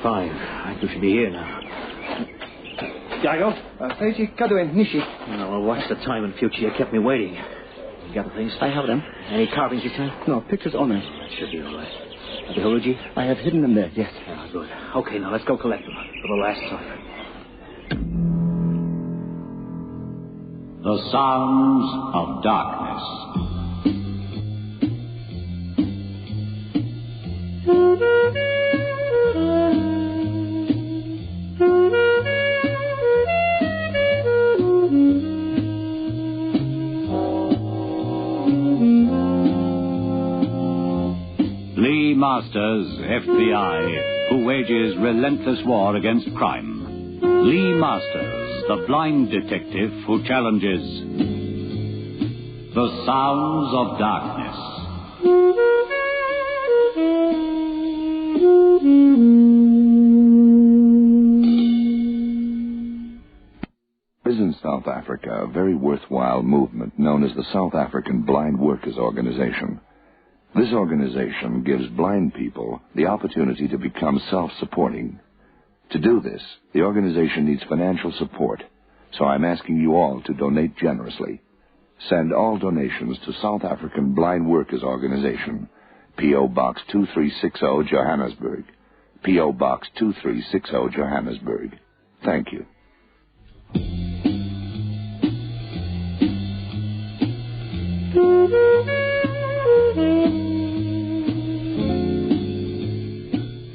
5. I think we should be here now. Diago? Seiji Kaduen Nishi. Well, watch the time in future. You kept me waiting. You got the things? I have them. Any carvings you can? No, pictures only. That should be all right. The Haruji? I have hidden them there, yes. Ah, good. Okay, now let's go collect them for the last time. The Sounds of Darkness. Lee Masters, FBI, who wages relentless war against crime. Lee Masters, the blind detective who challenges the sounds of darkness. There is in South Africa a very worthwhile movement known as the South African Blind Workers Organization. This organization gives blind people the opportunity to become self-supporting. To do this, the organization needs financial support, so I'm asking you all to donate generously. Send all donations to South African Blind Workers Organization, P.O. Box 2360, Johannesburg. P.O. Box 2360, Johannesburg. Thank you.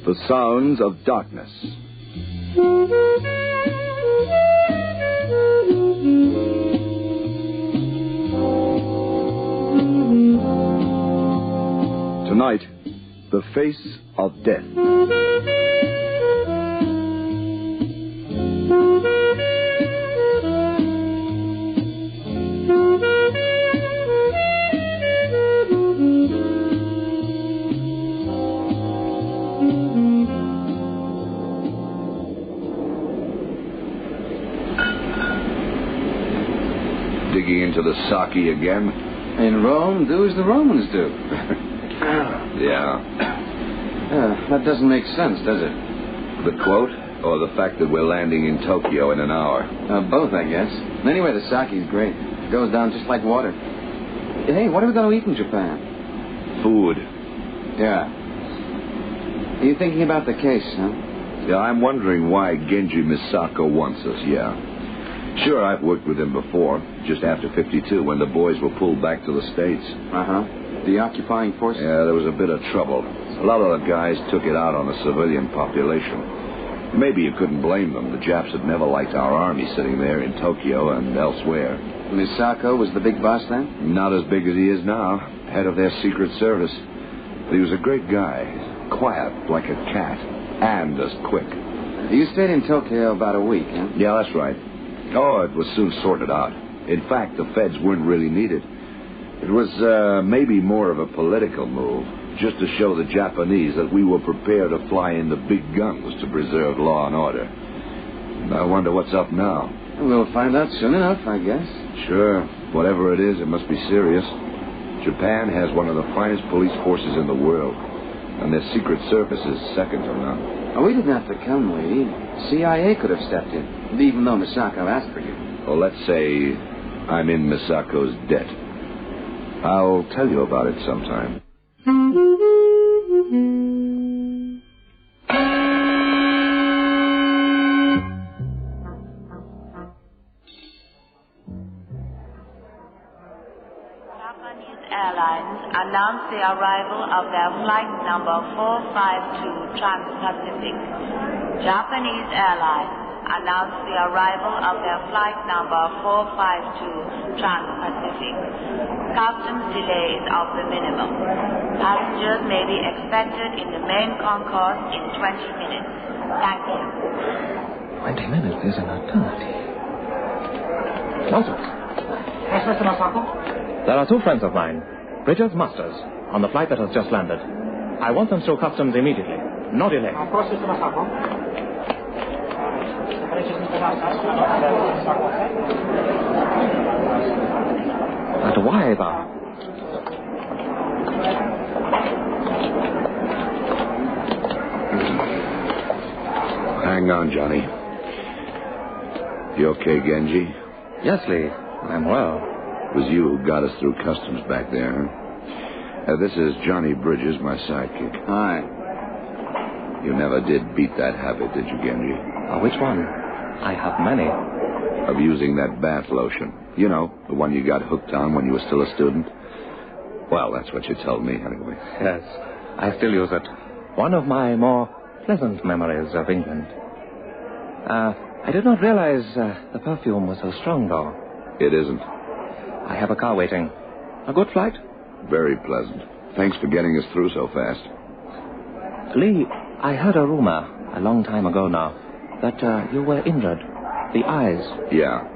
The Sounds of Darkness. Tonight, The Face of Death. Digging into the sake again? In Rome, do as the Romans do. Yeah. That doesn't make sense, does it? The quote, or the fact that we're landing in Tokyo in an hour? Both, I guess. Anyway, the sake's great. It goes down just like water. Hey, what are we going to eat in Japan? Food. Yeah. Are you thinking about the case, huh? Yeah, I'm wondering why Genji Misako wants us, yeah. Sure, I've worked with him before, just after 52, when the boys were pulled back to the States. Uh-huh. The occupying forces? Yeah, there was a bit of trouble. A lot of the guys took it out on the civilian population. Maybe you couldn't blame them. The Japs had never liked our army sitting there in Tokyo and elsewhere. Misako was the big boss then? Not as big as he is now, head of their secret service. But he was a great guy, quiet like a cat, and as quick. You stayed in Tokyo about a week, huh? Yeah, that's right. Oh, it was soon sorted out. In fact, the feds weren't really needed. It was maybe more of a political move, just to show the Japanese that we were prepared to fly in the big guns to preserve law and order. And I wonder what's up now. We'll find out soon enough, I guess. Sure. Whatever it is, it must be serious. Japan has one of the finest police forces in the world, and their secret service is second to none. Oh, we didn't have to come, Lee. CIA could have stepped in, even though Misako asked for you. Well, let's say I'm in Misako's debt. I'll tell you about it sometime. Japanese Airlines announced the arrival of their flight number 452 Trans-Pacific. Japanese Airlines announced the arrival of their flight number 452 Trans-Pacific. Customs delays of the minimum. Passengers may be expected in the main concourse in 20 minutes. Thank you. 20 minutes is an eternity. Yes, Mr. Masako? There are two friends of mine, Bridges Masters, on the flight that has just landed. I want them through customs immediately. No delay. Of course, Mr. Masako. But why, Bob? Hang on, Johnny. You okay, Genji? Yes, Lee. I'm well. It was you who got us through customs back there, huh? This is Johnny Bridges, my sidekick. Hi. You never did beat that habit, did you, Genji? Which one? I have many. Of using that bath lotion. You know, the one you got hooked on when you were still a student. Well, that's what you told me, anyway. Yes, I still use it. One of my more pleasant memories of England. I did not realize the perfume was so strong, though. It isn't. I have a car waiting. A good flight? Very pleasant. Thanks for getting us through so fast. Lee, I heard a rumor a long time ago now that you were injured. The eyes. Yeah.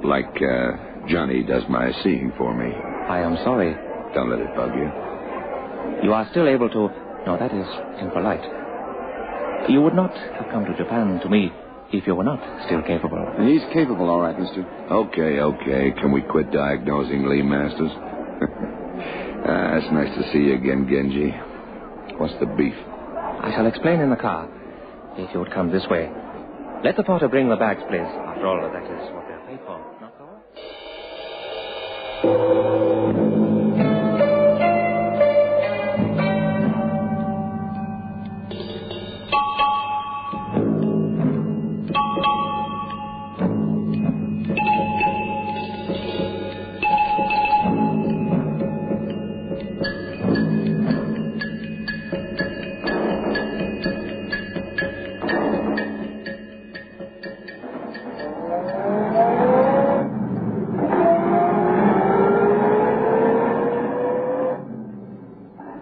Like Johnny does my seeing for me. I am sorry. Don't let it bug you. You are still able to... No, that is impolite. You would not have come to Japan to me if you were not still capable. He's capable, all right, mister. Okay. Can we quit diagnosing Lee Masters? It's nice to see you again, Genji. What's the beef? I shall explain in the car, if you would come this way. Let the porter bring the bags, please. After all, that is what they're paid for, not so?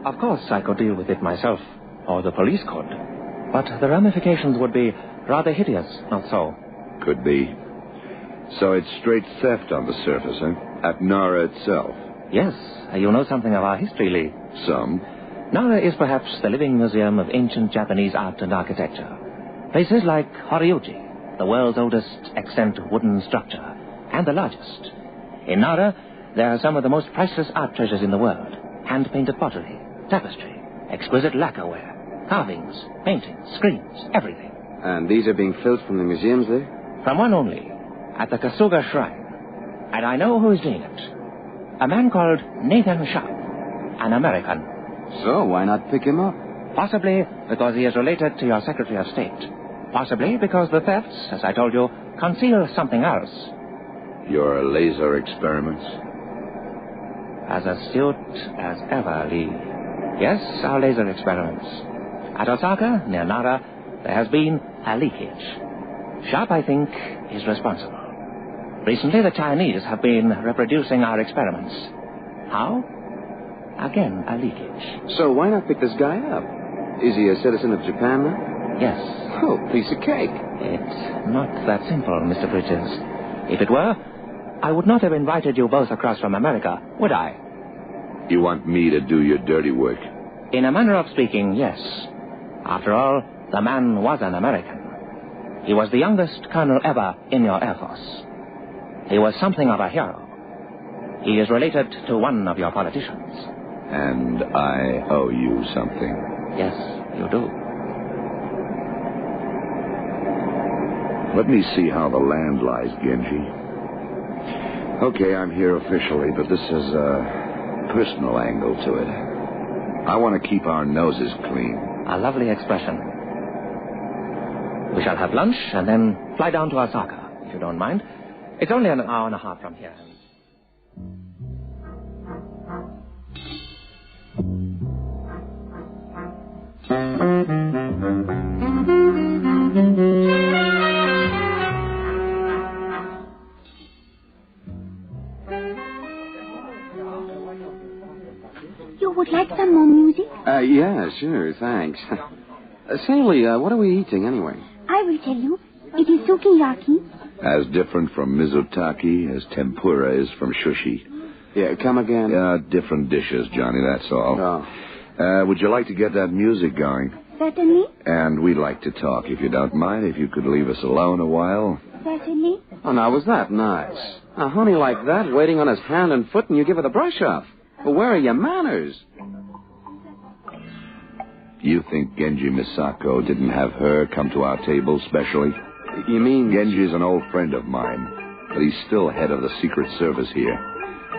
Of course, I could deal with it myself, or the police could. But the ramifications would be rather hideous, not so? Could be. So it's straight theft on the surface, huh? At Nara itself? Yes, you know something of our history, Lee. Some. Nara is perhaps the living museum of ancient Japanese art and architecture. Places like Horyuji, the world's oldest extant wooden structure, and the largest. In Nara, there are some of the most priceless art treasures in the world. Hand-painted pottery, tapestry, exquisite lacquerware, carvings, paintings, screens, everything. And these are being filched from the museums there? From one only, at the Kasuga Shrine. And I know who is doing it. A man called Nathan Sharp, an American. So, why not pick him up? Possibly because he is related to your Secretary of State. Possibly because the thefts, as I told you, conceal something else. Your laser experiments? As astute as ever, Lee. Yes, our laser experiments. At Osaka, near Nara, there has been a leakage. Sharp, I think, is responsible. Recently, the Chinese have been reproducing our experiments. How? Again, a leakage. So why not pick this guy up? Is he a citizen of Japan now? Yes. Oh, piece of cake. It's not that simple, Mr. Bridges. If it were, I would not have invited you both across from America, would I? You want me to do your dirty work? In a manner of speaking, yes. After all, the man was an American. He was the youngest colonel ever in your Air Force. He was something of a hero. He is related to one of your politicians. And I owe you something. Yes, you do. Let me see how the land lies, Genji. Okay, I'm here officially, but this is a personal angle to it. I want to keep our noses clean. A lovely expression. We shall have lunch and then fly down to Osaka, if you don't mind. It's only an hour and a half from here. You would like some more music? Yeah, sure, thanks. Say, Lee, what are we eating anyway? I will tell you. It is sukiyaki. As different from Mizutaki as tempura is from sushi. Yeah, come again? Different dishes, Johnny, that's all. Oh. Would you like to get that music going? Certainly. And we'd like to talk, if you don't mind, if you could leave us alone a while. Certainly. Oh, now, was that nice? A honey like that waiting on his hand and foot and you give her the brush off. Well, where are your manners? You think Genji Misako didn't have her come to our table specially? You mean... Genji's an old friend of mine, but he's still head of the Secret Service here.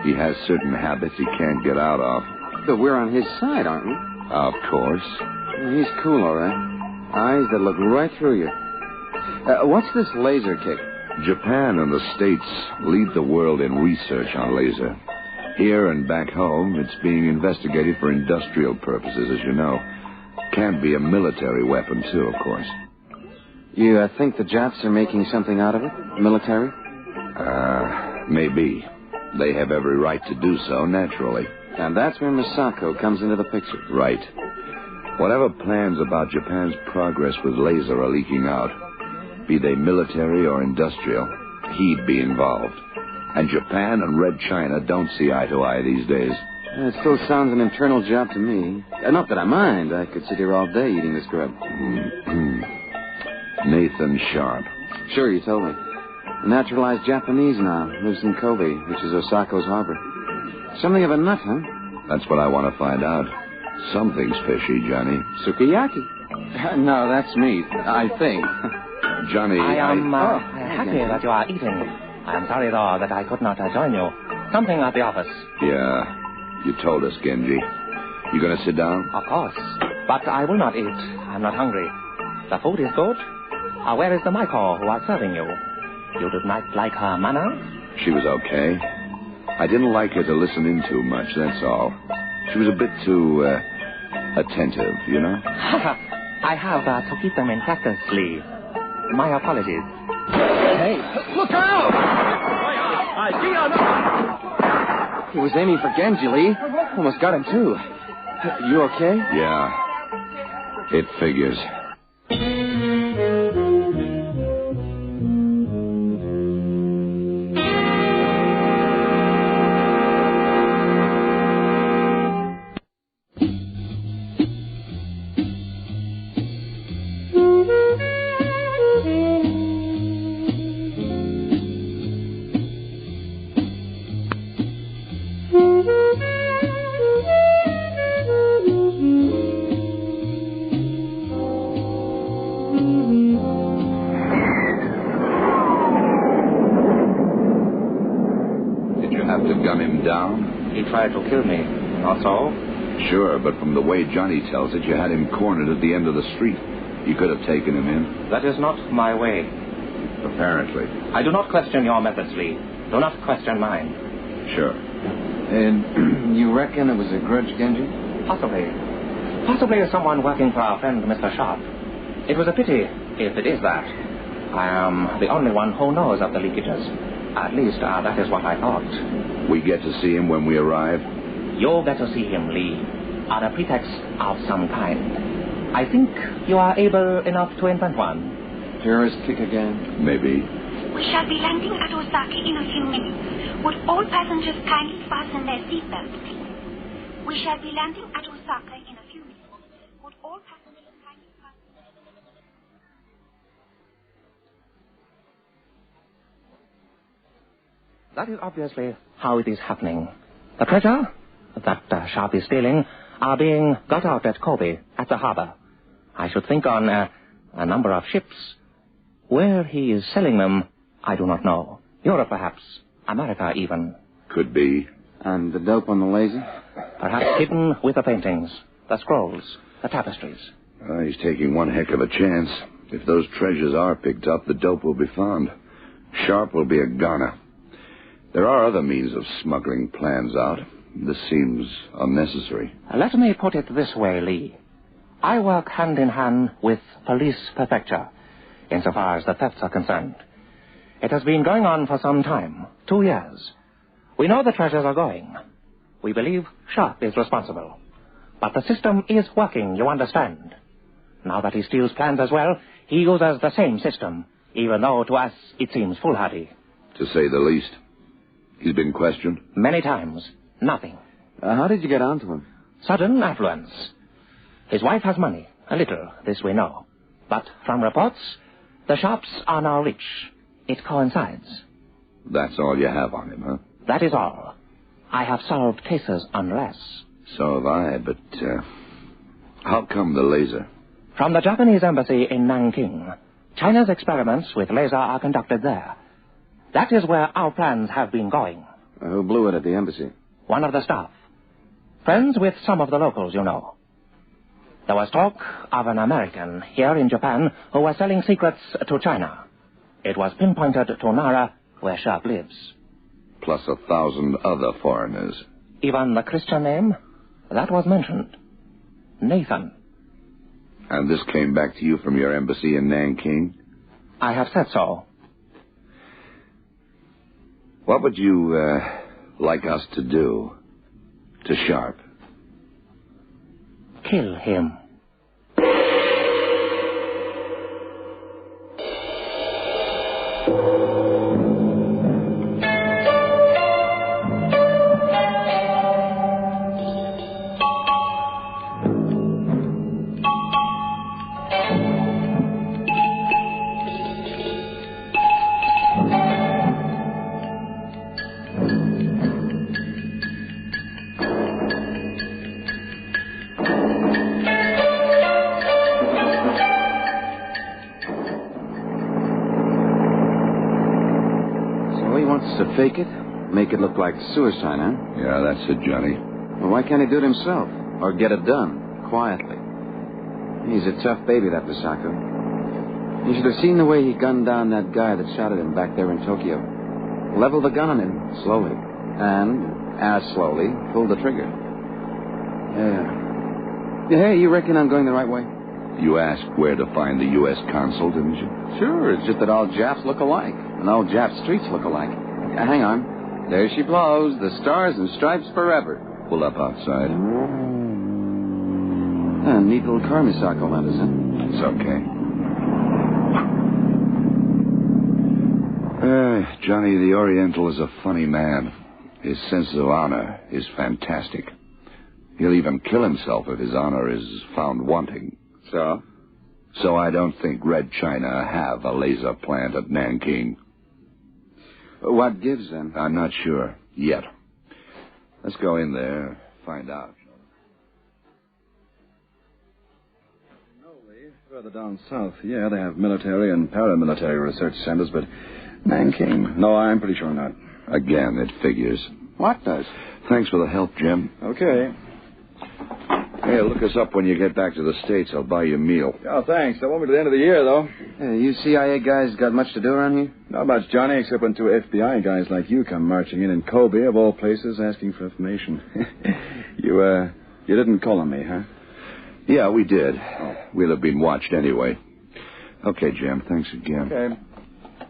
He has certain habits he can't get out of. But we're on his side, aren't we? Of course. He's cool, all right. Eyes that look right through you. What's this laser kick? Japan and the States lead the world in research on laser. Here and back home, it's being investigated for industrial purposes, as you know. Can be a military weapon, too, of course. You think the Japs are making something out of it? Military? Maybe. They have every right to do so, naturally. And that's where Misako comes into the picture. Right. Whatever plans about Japan's progress with laser are leaking out, be they military or industrial, he'd be involved. And Japan and Red China don't see eye to eye these days. It still sounds an internal job to me. Not that I mind. I could sit here all day eating this grub. Nathan Sharp. Sure, you told me. Naturalized Japanese now. Lives in Kobe, which is Osako's harbor. Something of a nut, huh? That's what I want to find out. Something's fishy, Johnny. Sukiyaki. No, that's meat, I think. Johnny, I am happy that you are eating. I am sorry, though, that I could not join you. Something at the office. Yeah, you told us, Genji. You going to sit down? Of course. But I will not eat. I'm not hungry. The food is good. Where is the Maiko who was serving you? You did not like her manner? She was okay. I didn't like her to listen in too much, that's all. She was a bit too, attentive, you know? I have to keep them in practice, Lee. My apologies. Hey, look out! He was aiming for Genji, Lee. Almost got him, too. You okay? Yeah. It figures. He tried to kill me. Not so? Sure, but from the way Johnny tells it, you had him cornered at the end of the street. You could have taken him in. That is not my way. Apparently. I do not question your methods, Lee. Do not question mine. Sure. And you reckon it was a grudge, Genji? Possibly. Possibly someone working for our friend, Mr. Sharp. It was a pity, if it is that. I am the only one who knows of the leakages. At least, that is what I thought. We get to see him when we arrive? You'll get to see him, Lee, on a pretext of some kind. I think you are able enough to invent one. Terrorist kick again? Maybe. We shall be landing at Osaka in a few minutes. Would all passengers kindly fasten their seatbelts, please? We shall be landing at Osaka in a few minutes. Would all passengers kindly fasten their seatbelts? That is obviously how it is happening. The treasure that Sharp is stealing are being got out at Kobe, at the harbor. I should think on a number of ships. Where he is selling them, I do not know. Europe, perhaps. America, even. Could be. And the dope on the laser? Perhaps hidden with the paintings, the scrolls, the tapestries. He's taking one heck of a chance. If those treasures are picked up, the dope will be found. Sharp will be a goner. There are other means of smuggling plans out. This seems unnecessary. Let me put it this way, Lee. I work hand in hand with police prefecture, insofar as the thefts are concerned. It has been going on for some time, 2 years. We know the treasures are going. We believe Sharp is responsible. But the system is working, you understand. Now that he steals plans as well, he uses the same system, even though to us it seems foolhardy. To say the least. He's been questioned? Many times. Nothing. How did you get onto him? Sudden affluence. His wife has money. A little, this we know. But from reports, the Sharps are now rich. It coincides. That's all you have on him, huh? That is all. I have solved cases on less. So have I, but How come the laser? From the Japanese embassy in Nanking, China's experiments with laser are conducted there. That is where our plans have been going. Who blew it at the embassy? One of the staff. Friends with some of the locals, you know. There was talk of an American here in Japan who was selling secrets to China. It was pinpointed to Nara, where Sharp lives. Plus 1,000 other foreigners. Even the Christian name? That was mentioned. Nathan. And this came back to you from your embassy in Nanking? I have said so. What would you like us to do to Sharp? Kill him. To fake it? Make it look like suicide, huh? Yeah, that's it, Johnny. Well, why can't he do it himself? Or get it done, quietly? He's a tough baby, that Misako. You should have seen the way he gunned down that guy that shot at him back there in Tokyo. Leveled the gun on him, slowly. And, as slowly, pulled the trigger. Yeah. Hey, you reckon I'm going the right way? You asked where to find the U.S. consul, didn't you? Sure, it's just that all Japs look alike. And all Jap streets look alike. Hang on. There she blows. The stars and stripes forever. Pull up outside. Neat little car Misako lent us, huh? It's okay. Johnny, the Oriental is a funny man. His sense of honor is fantastic. He'll even kill himself if his honor is found wanting. So? So I don't think Red China have a laser plant at Nanking. What gives, then? I'm not sure yet. Let's go in there, find out. Further down south, yeah, they have military and paramilitary research centers, but Nanking, no, I'm pretty sure not. Again, it figures. What does? Thanks for the help, Jim. Okay. Hey, look us up when you get back to the States. I'll buy you a meal. Oh, thanks. That won't be to the end of the year, though. You CIA guys got much to do around here? Not much, Johnny, except when 2 FBI guys like you come marching in Kobe, of all places, asking for information. You didn't call on me, huh? Yeah, we did. Oh. We'll have been watched anyway. Okay, Jim, thanks again. Okay.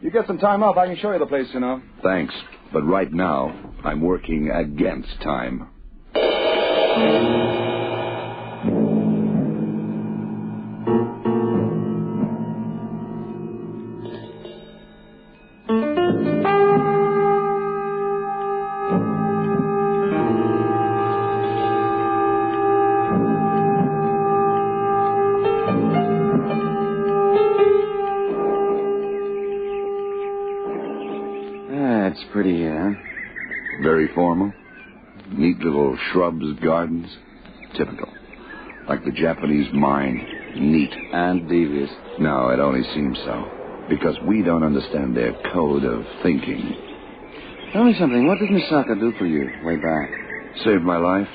You get some time off, I can show you the place, you know. Thanks. But right now, I'm working against time. It's pretty here. Very formal. Neat little shrubs, gardens. Typical. Like the Japanese mind. Neat. And devious. No, it only seems so. Because we don't understand their code of thinking. Tell me something. What did Misako do for you way back? Saved my life.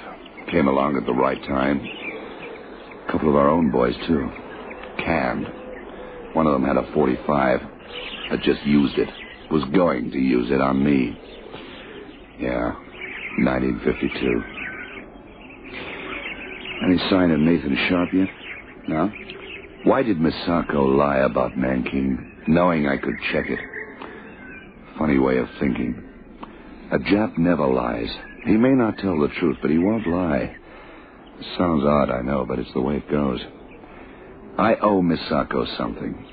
Came along at the right time. A couple of our own boys, too. Canned. One of them had a .45. That just used it. Was going to use it on me. Yeah, 1952. Any sign of Nathan Sharp yet? No. Why did Misako lie about Nanking, knowing I could check it? Funny way of thinking. A Jap never lies. He may not tell the truth, but he won't lie. Sounds odd, I know, but it's the way it goes. I owe Misako something.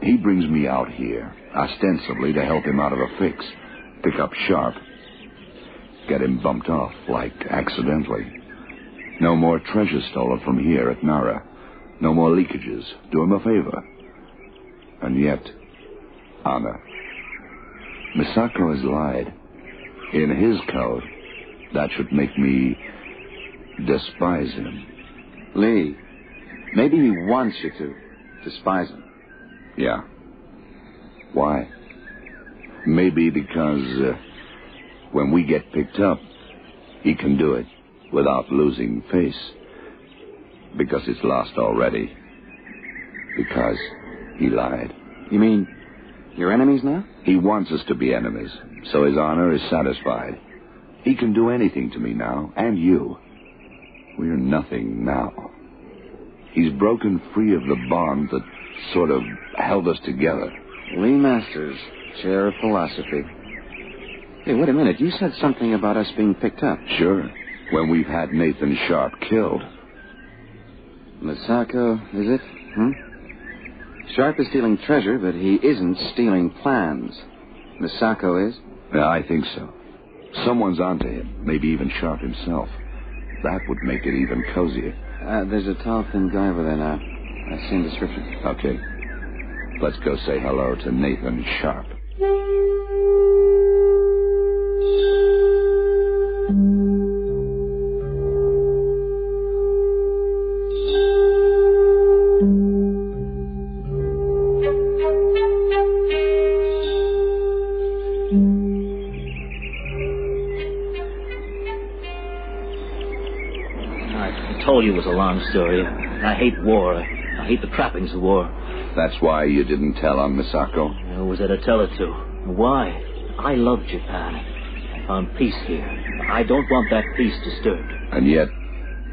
He brings me out here, ostensibly to help him out of a fix. Pick up Sharp. Get him bumped off, like accidentally. No more treasure stolen from here at Nara. No more leakages. Do him a favor. And yet, honor. Misako has lied. In his code, that should make me despise him. Lee, Maybe he wants you to despise him. Yeah. Why? Maybe because when we get picked up, he can do it without losing face. Because it's lost already. Because he lied. You mean you're enemies now? He wants us to be enemies, so his honor is satisfied. He can do anything to me now, and you. We're nothing now. He's broken free of the bond that sort of held us together. Lee Masters, chair of philosophy. Hey, wait a minute. You said something about us being picked up. Sure. When we've had Nathan Sharp killed. Misako, is it? Sharp is stealing treasure, but he isn't stealing plans. Misako is? Yeah, I think so. Someone's onto him, maybe even Sharp himself. That would make it even cozier. There's a tall, thin guy over there now. I've seen description. Okay. Let's go say hello to Nathan Sharp. I told you it was a long story. I hate war. I hate the trappings of war. That's why you didn't tell on Misako? Who was there to tell it to? Why? I love Japan. I found peace here. I don't want that peace disturbed. And yet,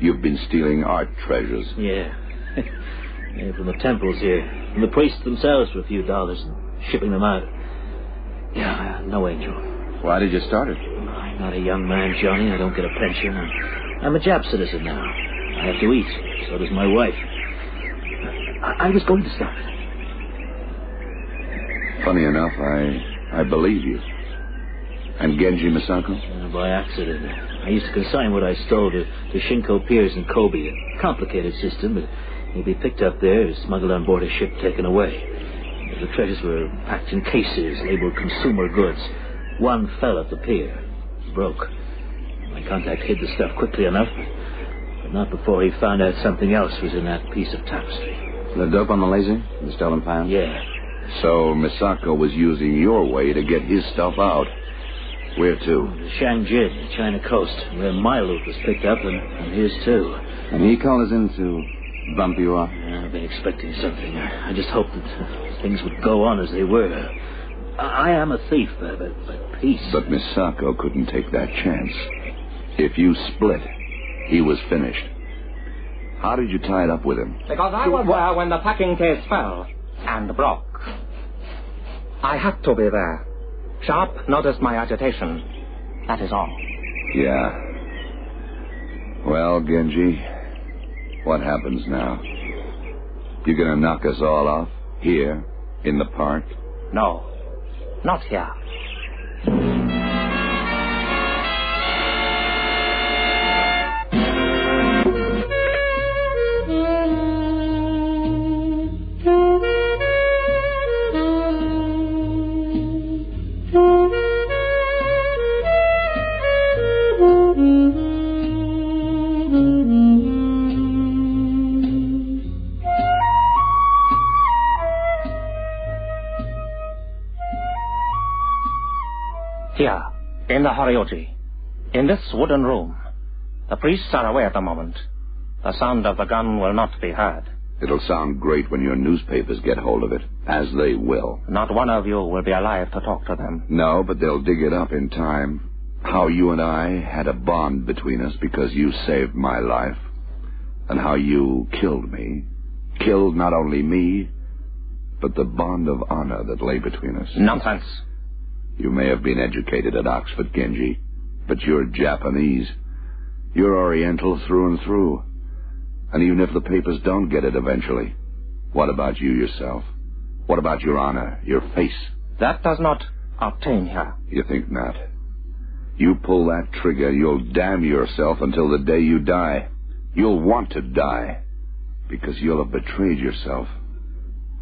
you've been stealing art treasures. Yeah. Yeah, from the temples here. From the priests themselves for a few dollars and shipping them out. Yeah, no angel. Why did you start it? I'm not a young man, Johnny. I don't get a pension. I'm a Jap citizen now. I have to eat. So does my wife. I was going to start it. Funny enough, I believe you. And Genji Misako? By accident. I used to consign what I stole to Shinko Piers in Kobe. A complicated system, but he'd be picked up there, smuggled on board a ship, taken away. The treasures were packed in cases labeled consumer goods. One fell at the pier. Broke. My contact hid the stuff quickly enough, but not before he found out something else was in that piece of tapestry. The dope on the laser? The stolen pound? Yeah. So Misako was using your way to get his stuff out. Where to? The Shangjin, the China coast, where my loot was picked up, and his too. And he called us in to bump you off? I've been expecting something. I just hoped that things would go on as they were. I am a thief, but peace. But Misako couldn't take that chance. If you split, he was finished. How did you tie it up with him? Because I was there when the packing case fell and broke. I had to be there. Sharp noticed my agitation. That is all. Yeah. Well, Genji, what happens now? You gonna knock us all off? Here? In the park? No. Not here. Here, in the Horioji, in this wooden room. The priests are away at the moment. The sound of the gun will not be heard. It'll sound great when your newspapers get hold of it, as they will. Not one of you will be alive to talk to them. No, but they'll dig it up in time. How you and I had a bond between us because you saved my life. And how you killed me. Killed not only me, but the bond of honor that lay between us. Nonsense. You may have been educated at Oxford, Genji, but you're Japanese. You're Oriental through and through. And even if the papers don't get it eventually, what about you yourself? What about your honor, your face? That does not obtain here. You think not? You pull that trigger, you'll damn yourself until the day you die. You'll want to die, because you'll have betrayed yourself.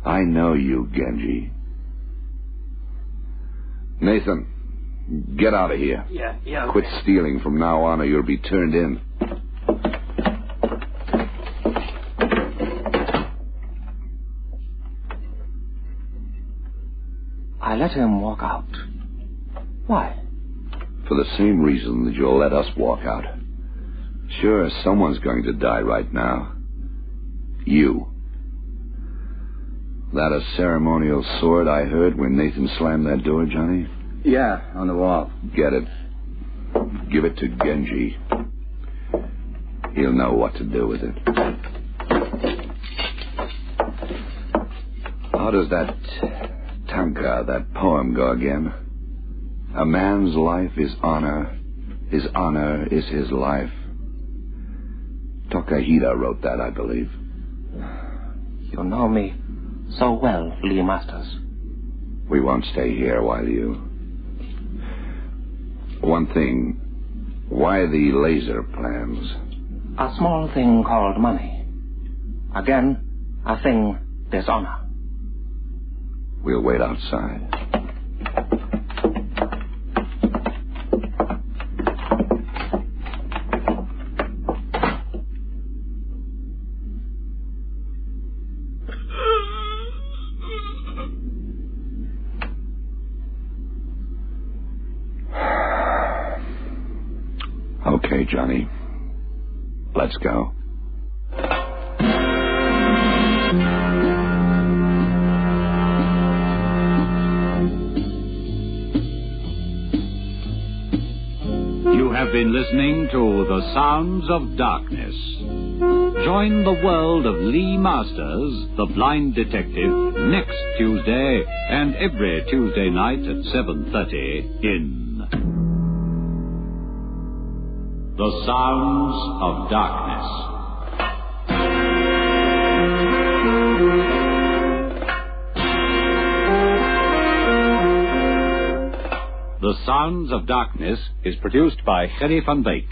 I know you, Genji. Nathan, get out of here. Yeah. Quit stealing from now on or you'll be turned in. I let him walk out. Why? For the same reason that you'll let us walk out. Sure, someone's going to die right now. You. That a ceremonial sword I heard when Nathan slammed that door, Johnny? Yeah, on the wall. Get it. Give it to Genji. He'll know what to do with it. How does that tanka, that poem, go again? A man's life is honor. His honor is his life. Tokahira wrote that, I believe. You know me so well, Lee Masters. We won't stay here while you... One thing. Why the laser plans? A small thing called money. Again, a thing dishonor. We'll wait outside. Okay, Johnny. Let's go. You have been listening to The Sounds of Darkness. Join the world of Lee Masters, the blind detective, next Tuesday and every Tuesday night at 7:30 in The Sounds of Darkness. The Sounds of Darkness is produced by Gerry van Beek.